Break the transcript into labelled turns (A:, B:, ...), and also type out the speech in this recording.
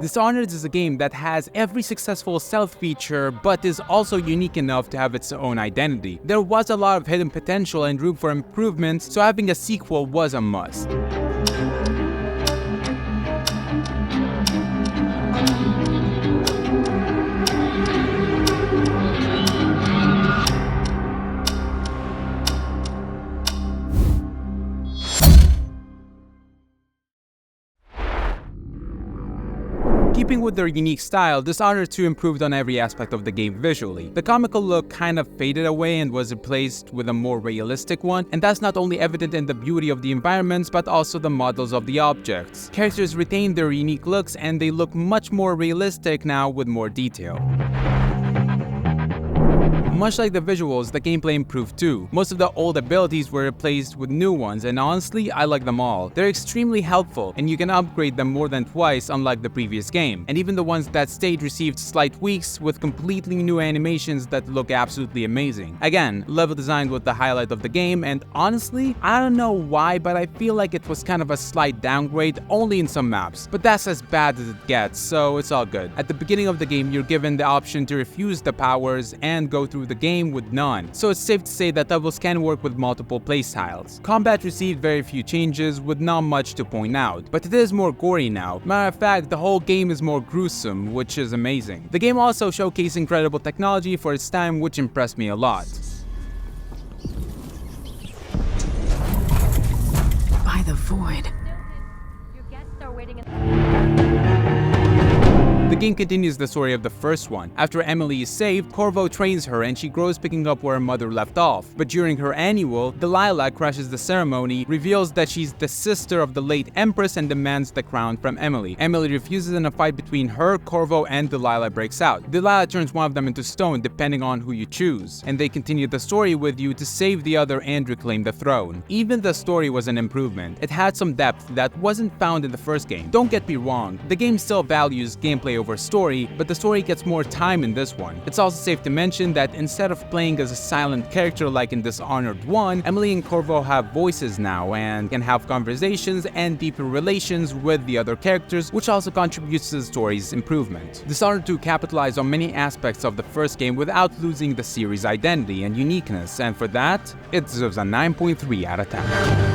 A: Dishonored is a game that has every successful stealth feature, but is also unique enough to have its own identity. There was a lot of hidden potential and room for improvement, so having a sequel was a must. Keeping with their unique style, Dishonored 2 improved on every aspect of the game visually. The comical look kind of faded away and was replaced with a more realistic one, and that's not only evident in the beauty of the environments but also the models of the objects. Characters retain their unique looks and they look much more realistic now with more detail. Much like the visuals, the gameplay improved too. Most of the old abilities were replaced with new ones, and honestly, I like them all. They're extremely helpful, and you can upgrade them more than twice unlike the previous game. And even the ones that stayed received slight tweaks with completely new animations that look absolutely amazing. Again, level design was the highlight of the game, and honestly, I don't know why, but I feel like it was kind of a slight downgrade only in some maps. But that's as bad as it gets, so it's all good. At the beginning of the game, you're given the option to refuse the powers and go through the game with none, so it's safe to say that levels can work with multiple playstyles. Combat received very few changes with not much to point out, but it is more gory now. Matter of fact, the whole game is more gruesome, which is amazing. The game also showcased incredible technology for its time, which impressed me a lot.
B: By the void.
C: Your guests are waiting in
A: The game continues the story of the first one. After Emily is saved, Corvo trains her and she grows, picking up where her mother left off. But during her annual, Delilah crashes the ceremony, reveals that she's the sister of the late Empress and demands the crown from Emily. Emily refuses and a fight between her, Corvo, and Delilah breaks out. Delilah turns one of them into stone depending on who you choose, and they continue the story with you to save the other and reclaim the throne. Even the story was an improvement. It had some depth that wasn't found in the first game. Don't get me wrong, the game still values gameplay over story, but the story gets more time in this one. It's also safe to mention that instead of playing as a silent character like in Dishonored 1, Emily and Corvo have voices now and can have conversations and deeper relations with the other characters, which also contributes to the story's improvement. Dishonored 2 capitalized on many aspects of the first game without losing the series' identity and uniqueness, and for that, it deserves a 9.3 out of 10.